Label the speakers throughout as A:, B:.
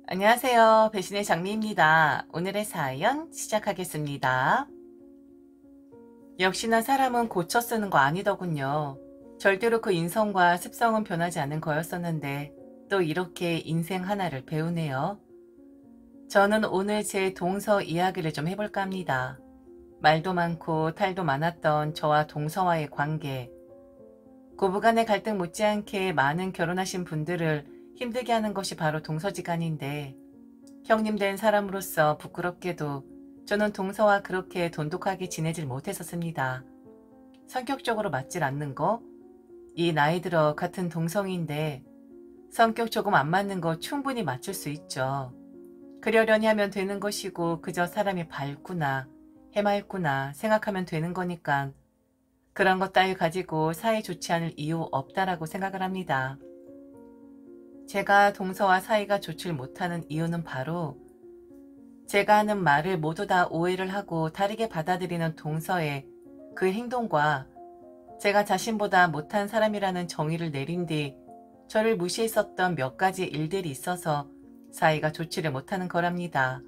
A: 안녕하세요. 배신의 장미입니다. 오늘의 사연 시작하겠습니다. 역시나 사람은 고쳐 쓰는 거 아니더군요. 절대로 그 인성과 습성은 변하지 않는 거였었는데 또 이렇게 인생 하나를 배우네요. 저는 오늘 제 동서 이야기를 좀 해볼까 합니다. 말도 많고 탈도 많았던 저와 동서와의 관계. 고부간의 갈등 못지않게 많은 결혼하신 분들을 힘들게 하는 것이 바로 동서지간인데 형님 된 사람으로서 부끄럽게도 저는 동서와 그렇게 돈독하게 지내질 못했었습니다. 성격적으로 맞질 않는 거? 이 나이 들어 같은 동성인데 성격 조금 안 맞는 거 충분히 맞출 수 있죠. 그러려니 하면 되는 것이고 그저 사람이 밝구나, 해맑구나 생각하면 되는 거니까 그런 것 따위 가지고 사이 좋지 않을 이유 없다라고 생각을 합니다. 제가 동서와 사이가 좋질 못하는 이유는 바로 제가 하는 말을 모두 다 오해를 하고 다르게 받아들이는 동서의 그 행동과 제가 자신보다 못한 사람이라는 정의를 내린 뒤 저를 무시했었던 몇 가지 일들이 있어서 사이가 좋지를 못하는 거랍니다.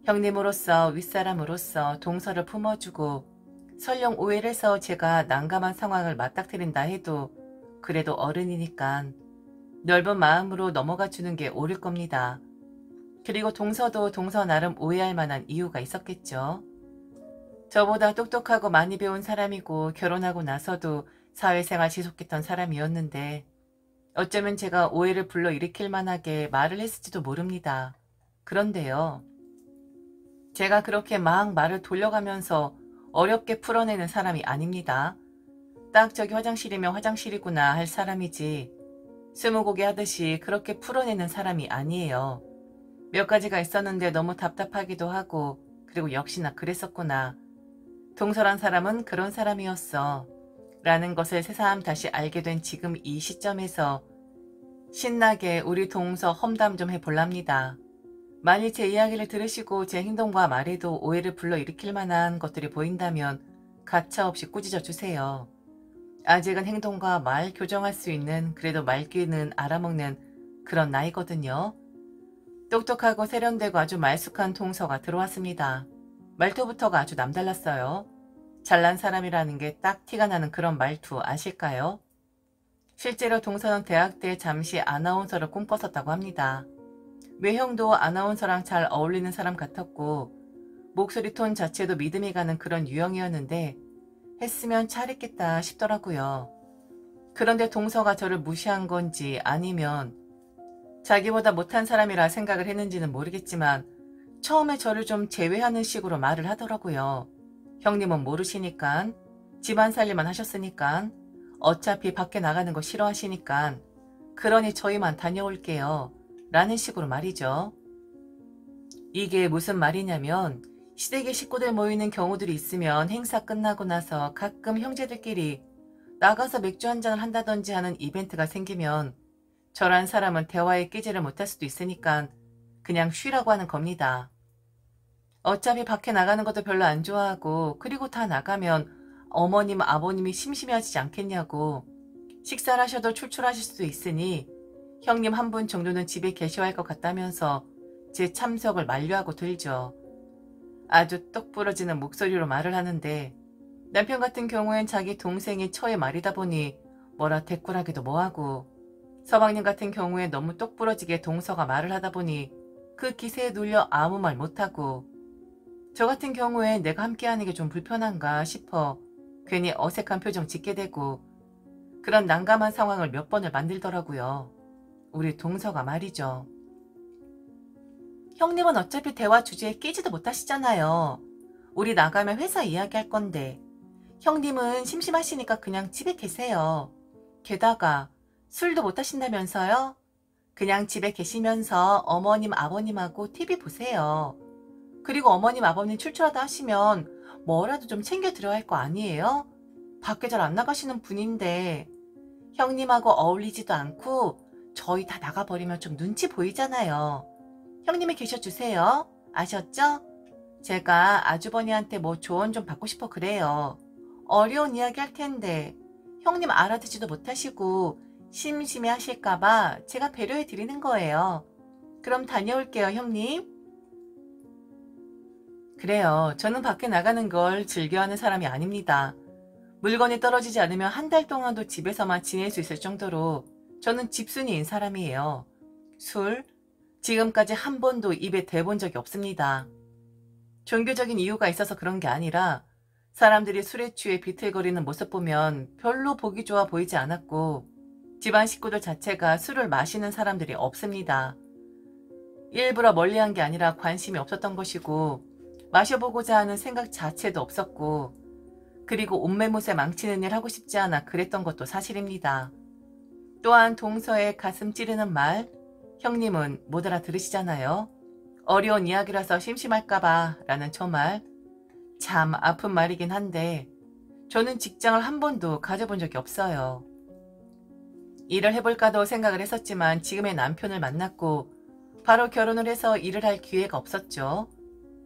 A: 형님으로서 윗사람으로서 동서를 품어주고 설령 오해를 해서 제가 난감한 상황을 맞닥뜨린다 해도 그래도 어른이니까 넓은 마음으로 넘어가 주는 게 옳을 겁니다. 그리고 동서도 동서 나름 오해할 만한 이유가 있었겠죠. 저보다 똑똑하고 많이 배운 사람이고 결혼하고 나서도 사회생활 지속했던 사람이었는데 어쩌면 제가 오해를 불러일으킬 만하게 말을 했을지도 모릅니다. 그런데요. 제가 그렇게 막 말을 돌려가면서 어렵게 풀어내는 사람이 아닙니다. 딱 저기 화장실이면 화장실이구나 할 사람이지 스무고개 하듯이 그렇게 풀어내는 사람이 아니에요. 몇 가지가 있었는데 너무 답답하기도 하고 그리고 역시나 그랬었구나. 동서란 사람은 그런 사람이었어. 라는 것을 새삼 다시 알게 된 지금 이 시점에서 신나게 우리 동서 험담 좀 해볼랍니다. 만일 제 이야기를 들으시고 제 행동과 말에도 오해를 불러일으킬 만한 것들이 보인다면 가차없이 꾸짖어 주세요. 아직은 행동과 말 교정할 수 있는 그래도 말귀는 알아먹는 그런 나이거든요. 똑똑하고 세련되고 아주 말쑥한 동서가 들어왔습니다. 말투부터가 아주 남달랐어요. 잘난 사람이라는 게 딱 티가 나는 그런 말투 아실까요? 실제로 동서는 대학 때 잠시 아나운서를 꿈꿨었다고 합니다. 외형도 아나운서랑 잘 어울리는 사람 같았고 목소리 톤 자체도 믿음이 가는 그런 유형이었는데 했으면 잘했겠다 싶더라고요. 그런데 동서가 저를 무시한 건지 아니면 자기보다 못한 사람이라 생각을 했는지는 모르겠지만 처음에 저를 좀 제외하는 식으로 말을 하더라고요. 형님은 모르시니까 집안 살림만 하셨으니까 어차피 밖에 나가는 거 싫어하시니까 그러니 저희만 다녀올게요. 라는 식으로 말이죠. 이게 무슨 말이냐면 시댁의 식구들 모이는 경우들이 있으면 행사 끝나고 나서 가끔 형제들끼리 나가서 맥주 한잔을 한다든지 하는 이벤트가 생기면 저란 사람은 대화에 끼지를 못할 수도 있으니까 그냥 쉬라고 하는 겁니다. 어차피 밖에 나가는 것도 별로 안 좋아하고 그리고 다 나가면 어머님 아버님이 심심해하시지 않겠냐고 식사를 하셔도 출출하실 수도 있으니 형님 한 분 정도는 집에 계셔야 할 것 같다면서 제 참석을 만류하고 들죠. 아주 똑 부러지는 목소리로 말을 하는데 남편 같은 경우엔 자기 동생의 처의 말이다 보니 뭐라 대꾸하기도 뭐하고 서방님 같은 경우에 너무 똑 부러지게 동서가 말을 하다 보니 그 기세에 눌려 아무 말 못하고 저 같은 경우에 내가 함께하는 게 좀 불편한가 싶어 괜히 어색한 표정 짓게 되고 그런 난감한 상황을 몇 번을 만들더라고요. 우리 동서가 말이죠. 형님은 어차피 대화 주제에 끼지도 못하시잖아요. 우리 나가면 회사 이야기할 건데 형님은 심심하시니까 그냥 집에 계세요. 게다가 술도 못 하신다면서요? 그냥 집에 계시면서 어머님 아버님하고 TV 보세요. 그리고 어머님 아버님 출출하다 하시면 뭐라도 좀 챙겨드려야 할 거 아니에요? 밖에 잘 안 나가시는 분인데 형님하고 어울리지도 않고 저희 다 나가버리면 좀 눈치 보이잖아요. 형님이 계셔주세요. 아셨죠? 제가 아주버니한테 뭐 조언 좀 받고 싶어 그래요. 어려운 이야기 할 텐데 형님 알아듣지도 못하시고 심심해 하실까봐 제가 배려해 드리는 거예요. 그럼 다녀올게요, 형님. 그래요. 저는 밖에 나가는 걸 즐겨하는 사람이 아닙니다. 물건이 떨어지지 않으면 한 달 동안도 집에서만 지낼 수 있을 정도로 저는 집순이인 사람이에요. 술, 지금까지 한 번도 입에 대본 적이 없습니다. 종교적인 이유가 있어서 그런 게 아니라 사람들이 술에 취해 비틀거리는 모습 보면 별로 보기 좋아 보이지 않았고 집안 식구들 자체가 술을 마시는 사람들이 없습니다. 일부러 멀리한 게 아니라 관심이 없었던 것이고 마셔보고자 하는 생각 자체도 없었고 그리고 옷매무새 망치는 일 하고 싶지 않아 그랬던 것도 사실입니다. 또한 동서의 가슴 찌르는 말, 형님은 못 알아들으시잖아요. 어려운 이야기라서 심심할까봐 라는 저 말, 참 아픈 말이긴 한데 저는 직장을 한 번도 가져본 적이 없어요. 일을 해볼까도 생각을 했었지만 지금의 남편을 만났고 바로 결혼을 해서 일을 할 기회가 없었죠.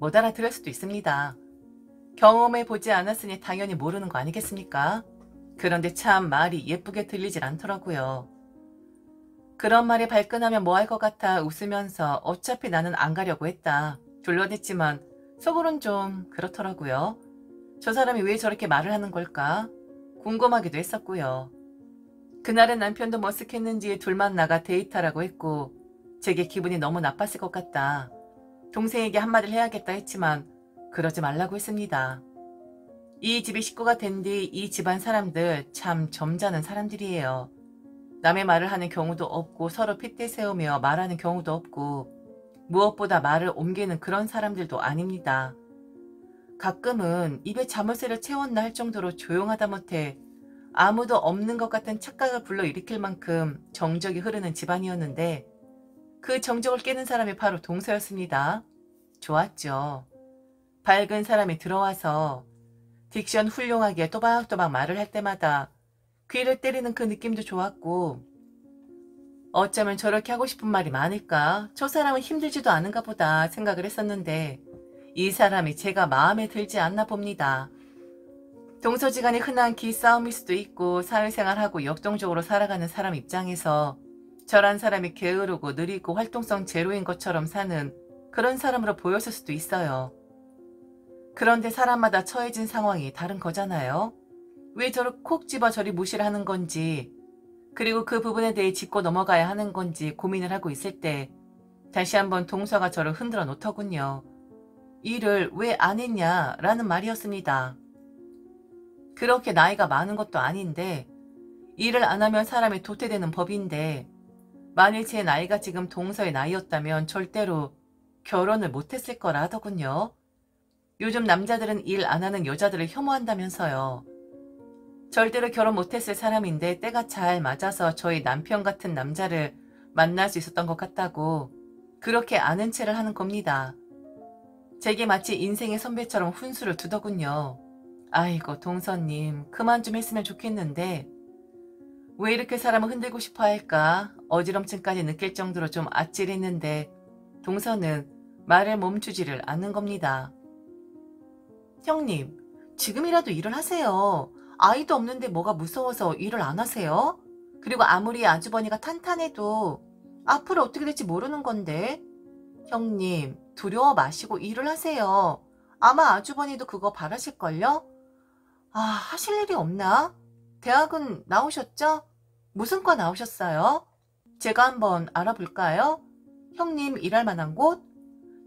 A: 못 알아들을 수도 있습니다. 경험해보지 않았으니 당연히 모르는 거 아니겠습니까? 그런데 참 말이 예쁘게 들리질 않더라고요. 그런 말에 발끈하면 뭐 할 것 같아 웃으면서 어차피 나는 안 가려고 했다. 둘러댔지만 속으론 좀 그렇더라고요. 저 사람이 왜 저렇게 말을 하는 걸까? 궁금하기도 했었고요. 그날은 남편도 머쓱했는지 둘만 나가 데이트하라고 했고 제게 기분이 너무 나빴을 것 같다. 동생에게 한마디를 해야겠다 했지만 그러지 말라고 했습니다. 이 집이 식구가 된 뒤 이 집안 사람들 참 점잖은 사람들이에요. 남의 말을 하는 경우도 없고 서로 핏대 세우며 말하는 경우도 없고 무엇보다 말을 옮기는 그런 사람들도 아닙니다. 가끔은 입에 자물쇠를 채웠나 할 정도로 조용하다 못해 아무도 없는 것 같은 착각을 불러일으킬 만큼 정적이 흐르는 집안이었는데 그 정적을 깨는 사람이 바로 동서였습니다. 좋았죠. 밝은 사람이 들어와서 딕션 훌륭하게 또박또박 말을 할 때마다 귀를 때리는 그 느낌도 좋았고 어쩌면 저렇게 하고 싶은 말이 많을까? 저 사람은 힘들지도 않은가 보다 생각을 했었는데 이 사람이 제가 마음에 들지 않나 봅니다. 동서지간이 흔한 기싸움일 수도 있고 사회생활하고 역동적으로 살아가는 사람 입장에서 저란 사람이 게으르고 느리고 활동성 제로인 것처럼 사는 그런 사람으로 보였을 수도 있어요. 그런데 사람마다 처해진 상황이 다른 거잖아요. 왜 저를 콕 집어 저리 무시를 하는 건지 그리고 그 부분에 대해 짚고 넘어가야 하는 건지 고민을 하고 있을 때 다시 한번 동서가 저를 흔들어 놓더군요. 일을 왜 안 했냐라는 말이었습니다. 그렇게 나이가 많은 것도 아닌데 일을 안 하면 사람이 도태되는 법인데 만일 제 나이가 지금 동서의 나이였다면 절대로 결혼을 못했을 거라 하더군요. 요즘 남자들은 일 안 하는 여자들을 혐오한다면서요. 절대로 결혼 못했을 사람인데 때가 잘 맞아서 저희 남편 같은 남자를 만날 수 있었던 것 같다고 그렇게 아는 체를 하는 겁니다. 제게 마치 인생의 선배처럼 훈수를 두더군요. 아이고 동서님 그만 좀 했으면 좋겠는데 왜 이렇게 사람을 흔들고 싶어 할까? 어지럼증까지 느낄 정도로 좀 아찔했는데 동서는 말을 멈추지를 않는 겁니다. 형님, 지금이라도 일을 하세요. 아이도 없는데 뭐가 무서워서 일을 안 하세요? 그리고 아무리 아주버니가 탄탄해도 앞으로 어떻게 될지 모르는 건데. 형님, 두려워 마시고 일을 하세요. 아마 아주버니도 그거 바라실걸요? 아, 하실 일이 없나? 대학은 나오셨죠? 무슨 과 나오셨어요? 제가 한번 알아볼까요? 형님 일할 만한 곳?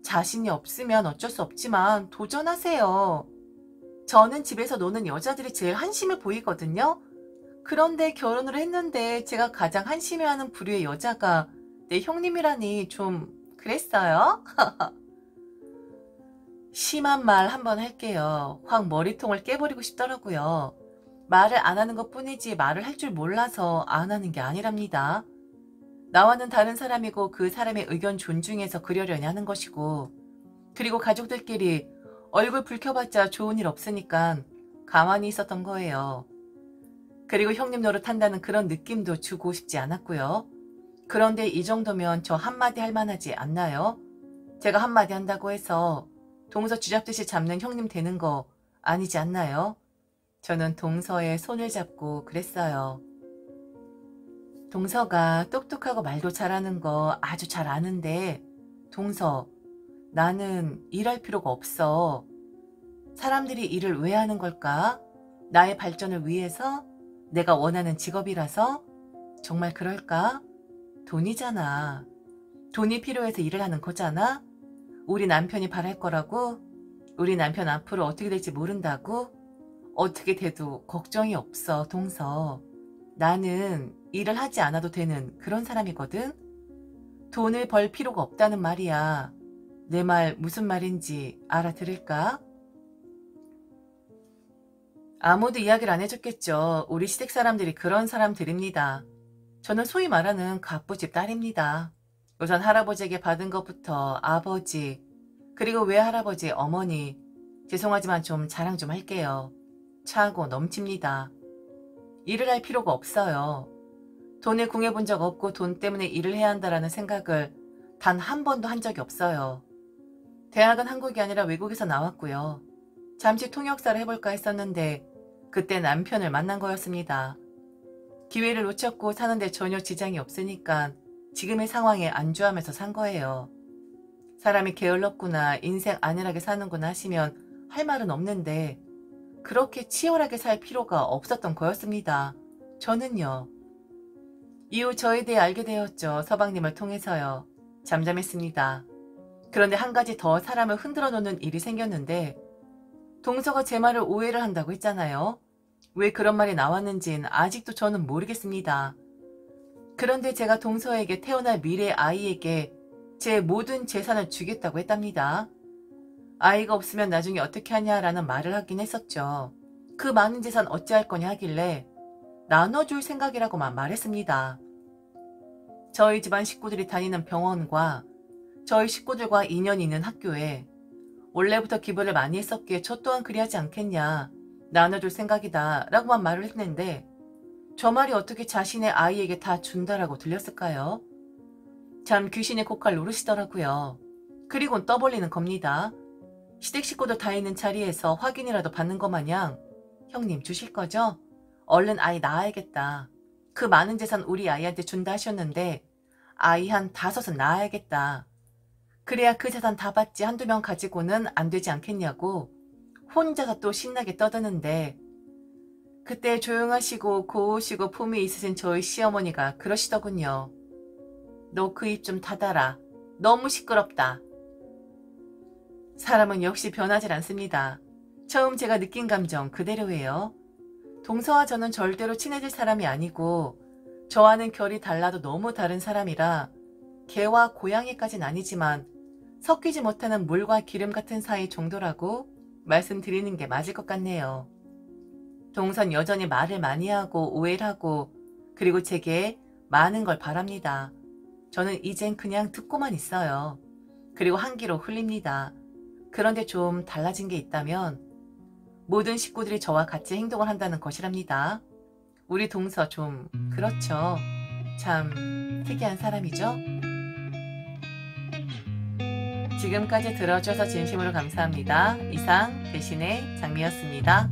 A: 자신이 없으면 어쩔 수 없지만 도전하세요. 저는 집에서 노는 여자들이 제일 한심해 보이거든요. 그런데 결혼을 했는데 제가 가장 한심해하는 부류의 여자가 내 형님이라니 좀 그랬어요? 심한 말 한번 할게요. 확 머리통을 깨버리고 싶더라고요. 말을 안 하는 것 뿐이지 말을 할 줄 몰라서 안 하는 게 아니랍니다. 나와는 다른 사람이고 그 사람의 의견 존중해서 그러려니 하는 것이고 그리고 가족들끼리 얼굴 붉혀봤자 좋은 일 없으니까 가만히 있었던 거예요. 그리고 형님 노릇한다는 그런 느낌도 주고 싶지 않았고요. 그런데 이 정도면 저 한마디 할 만하지 않나요? 제가 한마디 한다고 해서 동서 쥐잡듯이 잡는 형님 되는 거 아니지 않나요? 저는 동서의 손을 잡고 그랬어요. 동서가 똑똑하고 말도 잘하는 거 아주 잘 아는데 동서, 나는 일할 필요가 없어. 사람들이 일을 왜 하는 걸까? 나의 발전을 위해서? 내가 원하는 직업이라서? 정말 그럴까? 돈이잖아. 돈이 필요해서 일을 하는 거잖아? 우리 남편이 바랄 거라고? 우리 남편 앞으로 어떻게 될지 모른다고? 어떻게 돼도 걱정이 없어, 동서. 나는 일을 하지 않아도 되는 그런 사람이거든? 돈을 벌 필요가 없다는 말이야. 내 말 무슨 말인지 알아들을까? 아무도 이야기를 안 해줬겠죠. 우리 시댁 사람들이 그런 사람들입니다. 저는 소위 말하는 갑부집 딸입니다. 우선 할아버지에게 받은 것부터 아버지, 그리고 외할아버지, 어머니, 죄송하지만 좀 자랑 좀 할게요. 차고 넘칩니다. 일을 할 필요가 없어요. 돈을 궁해본 적 없고 돈 때문에 일을 해야 한다라는 생각을 단 한 번도 한 적이 없어요. 대학은 한국이 아니라 외국에서 나왔고요. 잠시 통역사를 해볼까 했었는데 그때 남편을 만난 거였습니다. 기회를 놓쳤고 사는데 전혀 지장이 없으니까 지금의 상황에 안주하면서 산 거예요. 사람이 게을렀구나, 인생 안일하게 사는구나 하시면 할 말은 없는데 그렇게 치열하게 살 필요가 없었던 거였습니다. 저는요. 이후 저에 대해 알게 되었죠. 서방님을 통해서요. 잠잠했습니다. 그런데 한 가지 더 사람을 흔들어 놓는 일이 생겼는데 동서가 제 말을 오해를 한다고 했잖아요. 왜 그런 말이 나왔는진 아직도 저는 모르겠습니다. 그런데 제가 동서에게 태어날 미래 아이에게 제 모든 재산을 주겠다고 했답니다. 아이가 없으면 나중에 어떻게 하냐라는 말을 하긴 했었죠. 그 많은 재산 어찌할 거냐 하길래 나눠줄 생각이라고만 말했습니다. 저희 집안 식구들이 다니는 병원과 저희 식구들과 인연이 있는 학교에 원래부터 기부를 많이 했었기에 저 또한 그리하지 않겠냐, 나눠줄 생각이다 라고만 말을 했는데 저 말이 어떻게 자신의 아이에게 다 준다라고 들렸을까요? 참 귀신의 코칼 노릇이더라고요. 그리곤 떠벌리는 겁니다. 시댁 식구들 다 있는 자리에서 확인이라도 받는 것 마냥 형님 주실 거죠? 얼른 아이 낳아야겠다. 그 많은 재산 우리 아이한테 준다 하셨는데 아이 한 5은 낳아야겠다. 그래야 그 재산 다 받지 한두 명 가지고는 안 되지 않겠냐고 혼자서 또 신나게 떠드는데 그때 조용하시고 고우시고 품이 있으신 저희 시어머니가 그러시더군요. 너 그 입 좀 닫아라. 너무 시끄럽다. 사람은 역시 변하질 않습니다. 처음 제가 느낀 감정 그대로예요. 동서와 저는 절대로 친해질 사람이 아니고 저와는 결이 달라도 너무 다른 사람이라 개와 고양이까진 아니지만 섞이지 못하는 물과 기름 같은 사이 정도라고 말씀드리는 게 맞을 것 같네요. 동선 여전히 말을 많이 하고 오해를 하고 그리고 제게 많은 걸 바랍니다. 저는 이젠 그냥 듣고만 있어요. 그리고 한기로 흘립니다. 그런데 좀 달라진 게 있다면 모든 식구들이 저와 같이 행동을 한다는 것이랍니다. 우리 동서 좀 그렇죠. 참 특이한 사람이죠. 지금까지 들어주셔서 진심으로 감사합니다. 이상 대신의 장미였습니다.